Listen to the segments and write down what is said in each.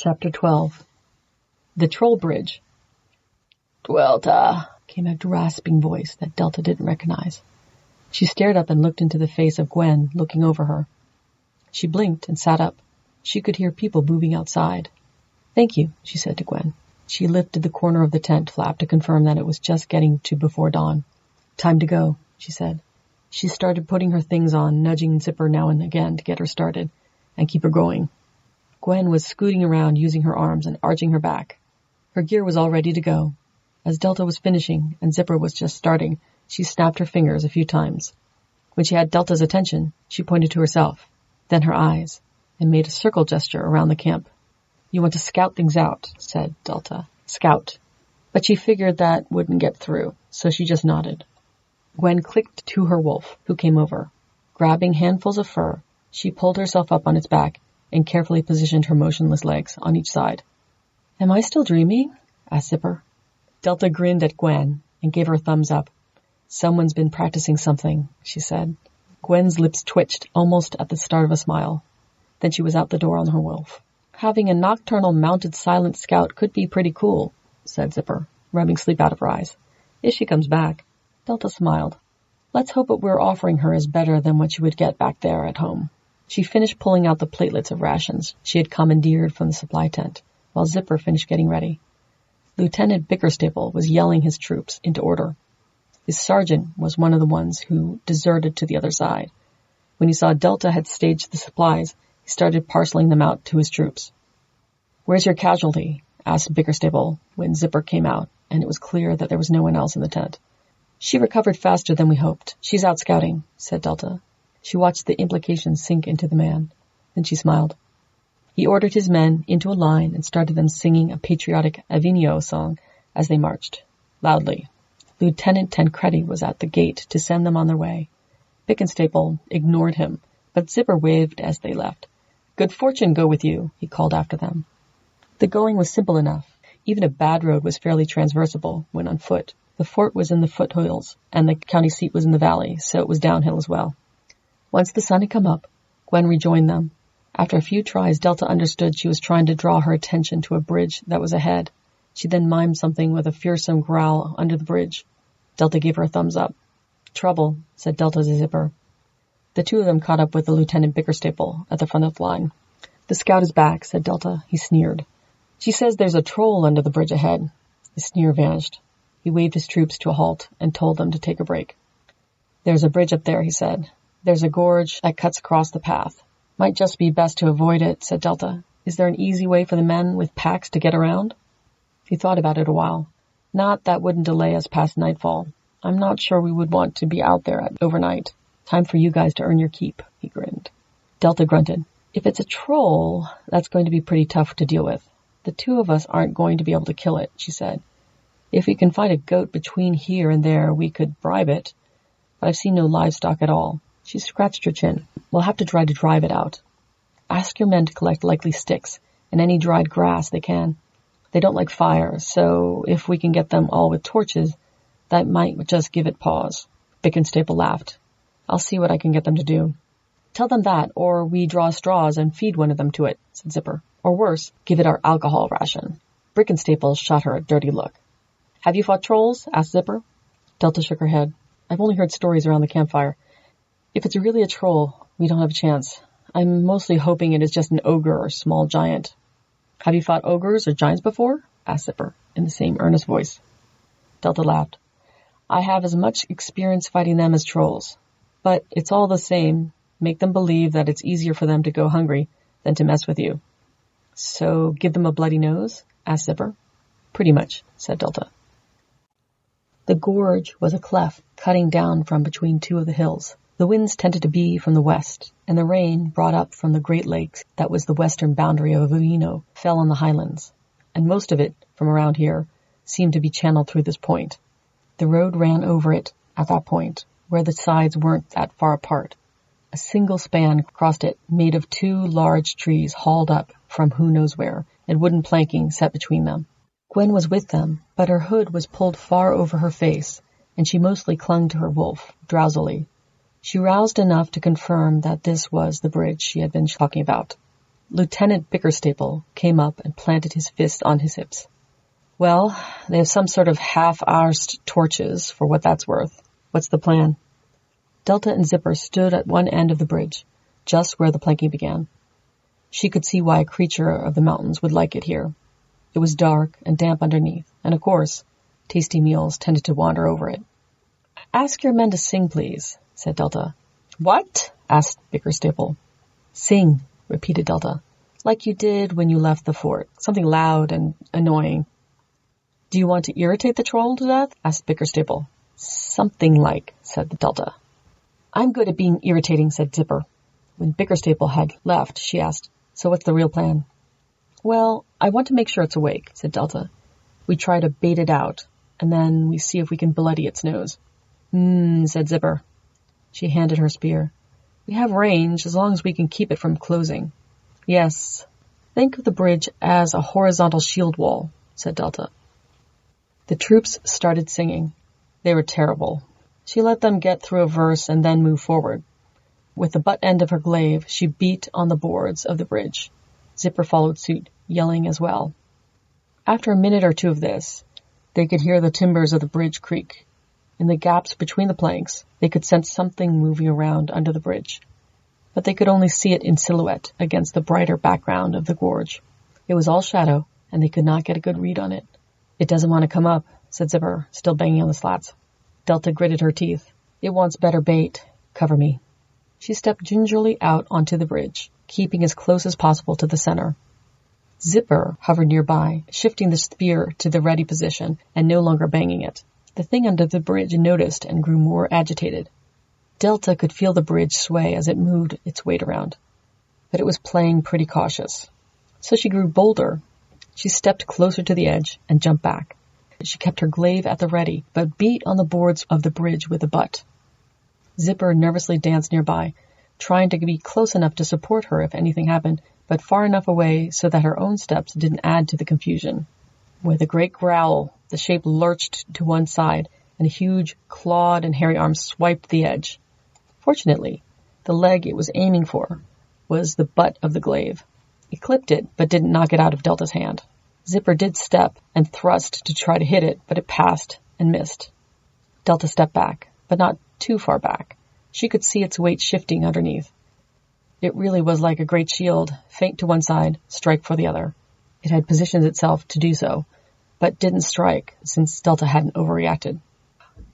Chapter 12. The Troll Bridge. "Delta," came a rasping voice that Delta didn't recognize. She stared up and looked into the face of Gwen, looking over her. She blinked and sat up. She could hear people moving outside. "Thank you," she said to Gwen. She lifted the corner of the tent flap to confirm that it was just getting to before dawn. "Time to go," she said. She started putting her things on, nudging Zipper now and again to get her started and keep her going. Gwen was scooting around using her arms and arching her back. Her gear was all ready to go. As Delta was finishing and Zipper was just starting, she snapped her fingers a few times. When she had Delta's attention, she pointed to herself, then her eyes, and made a circle gesture around the camp. "You want to scout things out," said Delta. "Scout." But she figured that wouldn't get through, so she just nodded. Gwen clicked to her wolf, who came over. Grabbing handfuls of fur, she pulled herself up on its back and carefully positioned her motionless legs on each side. "Am I still dreaming?" asked Zipper. Delta grinned at Gwen and gave her a thumbs up. "Someone's been practicing something," she said. Gwen's lips twitched almost at the start of a smile. Then she was out the door on her wolf. "Having a nocturnal mounted silent scout could be pretty cool," said Zipper, rubbing sleep out of her eyes. "If she comes back." Delta smiled. "Let's hope what we're offering her is better than what she would get back there at home." She finished pulling out the platelets of rations she had commandeered from the supply tent, while Zipper finished getting ready. Lieutenant Bickerstaple was yelling his troops into order. His sergeant was one of the ones who deserted to the other side. When he saw Delta had staged the supplies, he started parceling them out to his troops. "Where's your casualty?" asked Bickerstaple when Zipper came out, and it was clear that there was no one else in the tent. "She recovered faster than we hoped. She's out scouting," said Delta. She watched the implications sink into the man. Then she smiled. He ordered his men into a line and started them singing a patriotic Avignon song as they marched, loudly. Lieutenant Tancredi was at the gate to send them on their way. Bickerstaple ignored him, but Zipper waved as they left. "Good fortune go with you," he called after them. The going was simple enough. Even a bad road was fairly transversable when on foot. The fort was in the foothills, and the county seat was in the valley, so it was downhill as well. Once the sun had come up, Gwen rejoined them. After a few tries, Delta understood she was trying to draw her attention to a bridge that was ahead. She then mimed something with a fearsome growl under the bridge. Delta gave her a thumbs up. "Trouble," said Delta to Zipper. The two of them caught up with the Lieutenant Bickerstaple at the front of the line. "The scout is back," said Delta. He sneered. "She says there's a troll under the bridge ahead." The sneer vanished. He waved his troops to a halt and told them to take a break. "There's a bridge up there," he said. "There's a gorge that cuts across the path. Might just be best to avoid it," said Delta. "Is there an easy way for the men with packs to get around?" He thought about it a while. "Not that wouldn't delay us past nightfall. I'm not sure we would want to be out there overnight. Time for you guys to earn your keep," he grinned. Delta grunted. "If it's a troll, that's going to be pretty tough to deal with. The two of us aren't going to be able to kill it," she said. "If we can find a goat between here and there, we could bribe it. But I've seen no livestock at all." She scratched her chin. "We'll have to try to drive it out. Ask your men to collect likely sticks and any dried grass they can. They don't like fire, so if we can get them all with torches, that might just give it pause." Bickerstaple laughed. "I'll see what I can get them to do." "Tell them that, or we draw straws and feed one of them to it," said Zipper. "Or worse, give it our alcohol ration." Bickerstaple shot her a dirty look. "Have you fought trolls?" asked Zipper. Delta shook her head. "I've only heard stories around the campfire. If it's really a troll, we don't have a chance. I'm mostly hoping it is just an ogre or small giant." "Have you fought ogres or giants before?" asked Zipper, in the same earnest voice. Delta laughed. "I have as much experience fighting them as trolls. But it's all the same. Make them believe that it's easier for them to go hungry than to mess with you." "So give them a bloody nose?" asked Zipper. "Pretty much," said Delta. The gorge was a cleft cutting down from between two of the hills. The winds tended to be from the west, and the rain, brought up from the Great Lakes that was the western boundary of Avignon, fell on the highlands, and most of it, from around here, seemed to be channeled through this point. The road ran over it at that point, where the sides weren't that far apart. A single span crossed it, made of two large trees hauled up from who knows where, and wooden planking set between them. Gwen was with them, but her hood was pulled far over her face, and she mostly clung to her wolf, drowsily. She roused enough to confirm that this was the bridge she had been talking about. Lieutenant Bickerstaple came up and planted his fist on his hips. Well, they have some sort of half-arsed torches, for what that's worth. What's the plan? Delta and Zipper stood at one end of the bridge, just where the planking began. She could see why a creature of the mountains would like it here. It was dark and damp underneath, and of course, tasty meals tended to wander over it. Ask your men to sing, please, said Delta. What? Asked Bickerstaple. Sing, repeated Delta, like you did when you left the fort. Something loud and annoying. Do you want to irritate the troll to death? Asked Bickerstaple. Something like, said the Delta. I'm good at being irritating, said Zipper. When Bickerstaple had left, she asked, so what's the real plan? Well, I want to make sure it's awake, said Delta. We try to bait it out, and then we see if we can bloody its nose. Said Zipper. She handed her spear. We have range as long as we can keep it from closing. Yes. Think of the bridge as a horizontal shield wall, said Delta. The troops started singing. They were terrible. She let them get through a verse and then move forward. With the butt end of her glaive, she beat on the boards of the bridge. Zipper followed suit, yelling as well. After a minute or two of this, they could hear the timbers of the bridge creak. In the gaps between the planks, they could sense something moving around under the bridge. But they could only see it in silhouette against the brighter background of the gorge. It was all shadow, and they could not get a good read on it. It doesn't want to come up, said Zipper, still banging on the slats. Delta gritted her teeth. It wants better bait. Cover me. She stepped gingerly out onto the bridge, keeping as close as possible to the center. Zipper hovered nearby, shifting the spear to the ready position and no longer banging it. The thing under the bridge noticed and grew more agitated. Delta could feel the bridge sway as it moved its weight around, but it was playing pretty cautious. So she grew bolder. She stepped closer to the edge and jumped back. She kept her glaive at the ready, but beat on the boards of the bridge with the butt. Zipper nervously danced nearby, trying to be close enough to support her if anything happened, but far enough away so that her own steps didn't add to the confusion. With a great growl, the shape lurched to one side, and a huge, clawed and hairy arm swiped the edge. Fortunately, the leg it was aiming for was the butt of the glaive. It clipped it, but didn't knock it out of Delta's hand. Zipper did step and thrust to try to hit it, but it passed and missed. Delta stepped back, but not too far back. She could see its weight shifting underneath. It really was like a great shield, feint to one side, strike for the other. It had positioned itself to do so, but didn't strike since Delta hadn't overreacted.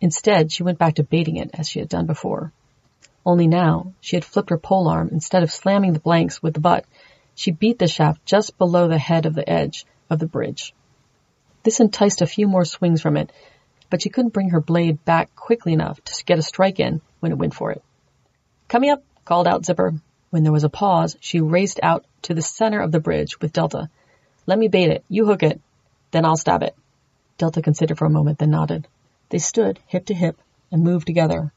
Instead, she went back to baiting it as she had done before. Only now, she had flipped her polearm. Instead of slamming the blanks with the butt, she beat the shaft just below the head of the edge of the bridge. This enticed a few more swings from it, but she couldn't bring her blade back quickly enough to get a strike in when it went for it. "Coming up," called out Zipper. When there was a pause, she raced out to the center of the bridge with Delta. "Let me bait it. You hook it. Then I'll stab it." Delta considered for a moment, then nodded. They stood hip to hip and moved together.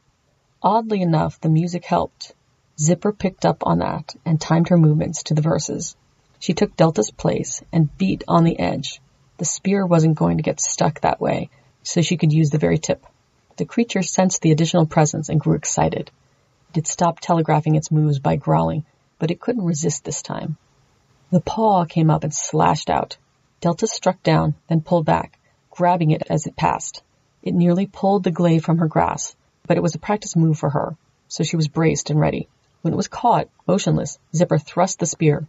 Oddly enough, the music helped. Zipper picked up on that and timed her movements to the verses. She took Delta's place and beat on the edge. The spear wasn't going to get stuck that way, so she could use the very tip. The creature sensed the additional presence and grew excited. It had stopped telegraphing its moves by growling, but it couldn't resist this time. The paw came up and slashed out. Delta struck down, then pulled back, grabbing it as it passed. It nearly pulled the glaive from her grasp, but it was a practice move for her, so she was braced and ready. When it was caught, motionless, Zipper thrust the spear.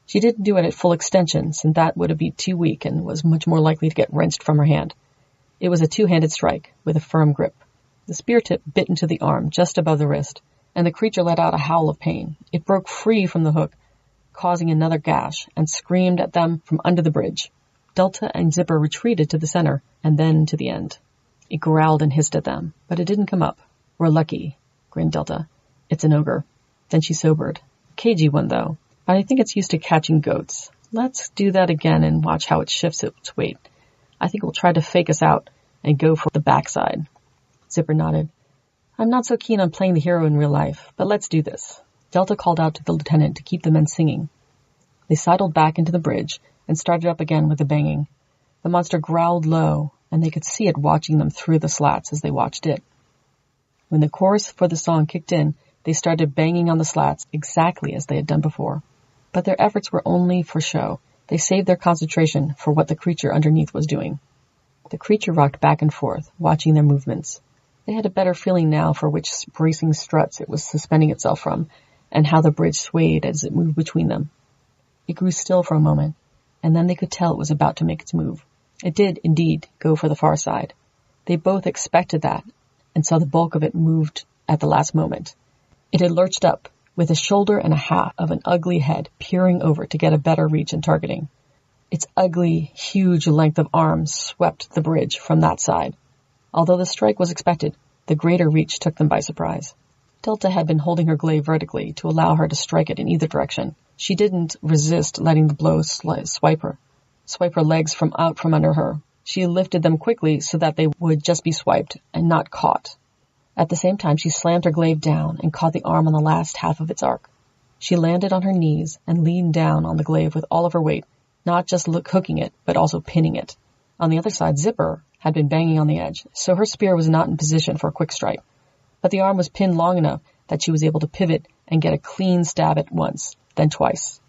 She didn't do it at full extension, since that would have been too weak and was much more likely to get wrenched from her hand. It was a two-handed strike, with a firm grip. The spear tip bit into the arm, just above the wrist, and the creature let out a howl of pain. It broke free from the hook, causing another gash, and screamed at them from under the bridge. Delta and Zipper retreated to the center, and then to the end. It growled and hissed at them, but it didn't come up. "We're lucky," grinned Delta. "It's an ogre." Then she sobered. "Cagey one, though. But I think it's used to catching goats. Let's do that again and watch how it shifts its weight. I think it will try to fake us out and go for the backside." Zipper nodded. "I'm not so keen on playing the hero in real life, but let's do this." Delta called out to the lieutenant to keep the men singing. They sidled back into the bridge and started up again with the banging. The monster growled low, and they could see it watching them through the slats as they watched it. When the chorus for the song kicked in, they started banging on the slats exactly as they had done before. But their efforts were only for show. They saved their concentration for what the creature underneath was doing. The creature rocked back and forth, watching their movements. They had a better feeling now for which bracing struts it was suspending itself from, and how the bridge swayed as it moved between them. It grew still for a moment, and then they could tell it was about to make its move. It did, indeed, go for the far side. They both expected that, and saw the bulk of it moved at the last moment. It had lurched up, with a shoulder and a half of an ugly head peering over to get a better reach and targeting. Its ugly, huge length of arms swept the bridge from that side. Although the strike was expected, the greater reach took them by surprise. Delta had been holding her glaive vertically to allow her to strike it in either direction. She didn't resist letting the blow swipe her legs from under her. She lifted them quickly so that they would just be swiped and not caught. At the same time, she slammed her glaive down and caught the arm on the last half of its arc. She landed on her knees and leaned down on the glaive with all of her weight, not just hooking it, but also pinning it. On the other side, Zipper had been banging on the edge, so her spear was not in position for a quick strike. But the arm was pinned long enough that she was able to pivot and get a clean stab at once, then twice.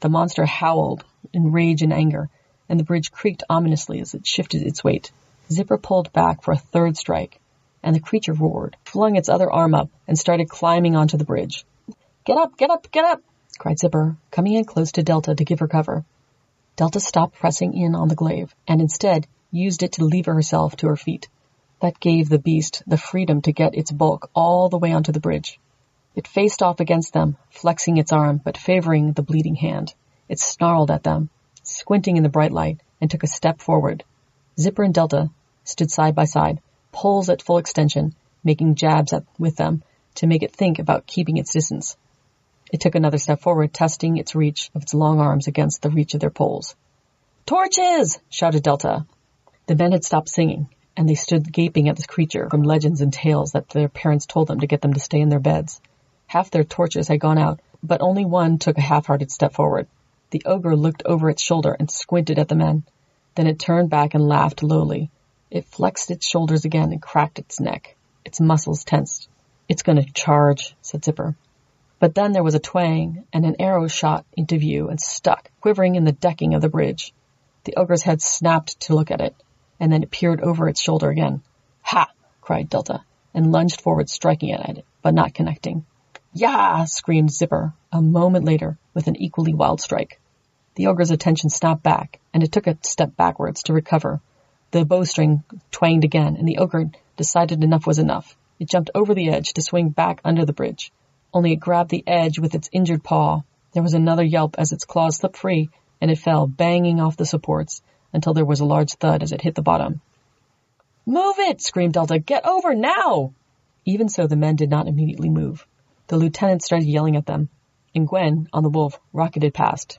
The monster howled in rage and anger, and the bridge creaked ominously as it shifted its weight. Zipper pulled back for a third strike, and the creature roared, flung its other arm up, and started climbing onto the bridge. "Get up, get up, get up!" cried Zipper, coming in close to Delta to give her cover. Delta stopped pressing in on the glaive, and instead used it to lever herself to her feet. That gave the beast the freedom to get its bulk all the way onto the bridge. It faced off against them, flexing its arm, but favoring the bleeding hand. It snarled at them, squinting in the bright light, and took a step forward. Zipper and Delta stood side by side, poles at full extension, making jabs with them to make it think about keeping its distance. It took another step forward, testing its reach of its long arms against the reach of their poles. "Torches!" shouted Delta. The men had stopped singing, and they stood gaping at this creature from legends and tales that their parents told them to get them to stay in their beds. Half their torches had gone out, but only one took a half-hearted step forward. The ogre looked over its shoulder and squinted at the men. Then it turned back and laughed lowly. It flexed its shoulders again and cracked its neck. Its muscles tensed. "It's going to charge," said Zipper. But then there was a twang, and an arrow shot into view and stuck, quivering in the decking of the bridge. The ogre's head snapped to look at it, and then it peered over its shoulder again. "Ha!" cried Delta, and lunged forward, striking it at it, but not connecting. "Yah!" screamed Zipper, a moment later, with an equally wild strike. The ogre's attention snapped back, and it took a step backwards to recover. The bowstring twanged again, and the ogre decided enough was enough. It jumped over the edge to swing back under the bridge. Only it grabbed the edge with its injured paw. There was another yelp as its claws slipped free, and it fell, banging off the supports, until there was a large thud as it hit the bottom. "Move it!" screamed Delta. "Get over now!" Even so, the men did not immediately move. The lieutenant started yelling at them, and Gwen, on the wolf, rocketed past.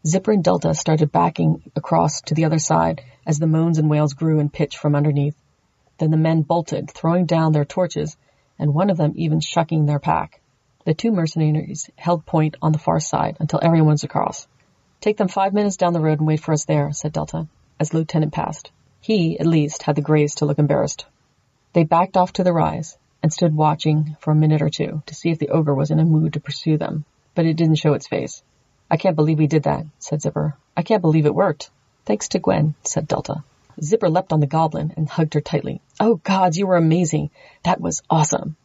Zipper and Delta started backing across to the other side as the moans and wails grew in pitch from underneath. Then the men bolted, throwing down their torches, and one of them even shucking their pack. The two mercenaries held point on the far side until everyone was across. "Take them 5 minutes down the road and wait for us there," said Delta, as the lieutenant passed. He, at least, had the grace to look embarrassed. They backed off to the rise and stood watching for a minute or two to see if the ogre was in a mood to pursue them, but it didn't show its face. "I can't believe we did that," said Zipper. "I can't believe it worked." "Thanks to Gwen," said Delta. Zipper leapt on the goblin and hugged her tightly. "Oh, gods, you were amazing. That was awesome."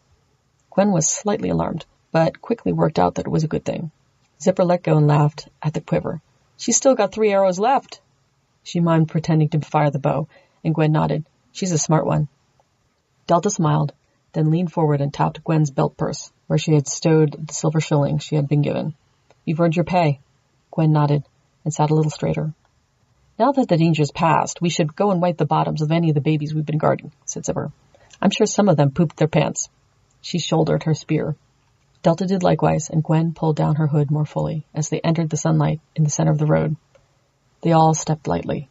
Gwen was slightly alarmed, but quickly worked out that it was a good thing. Zipper let go and laughed at the quiver. "She's still got 3 arrows left." She mimed pretending to fire the bow, and Gwen nodded. "She's a smart one." Delta smiled, then leaned forward and tapped Gwen's belt purse, where she had stowed the silver shilling she had been given. "You've earned your pay." Gwen nodded and sat a little straighter. "Now that the danger's passed, we should go and wipe the bottoms of any of the babies we've been guarding," said Zipper. "I'm sure some of them pooped their pants." She shouldered her spear. Delta did likewise, and Gwen pulled down her hood more fully as they entered the sunlight in the center of the road. They all stepped lightly.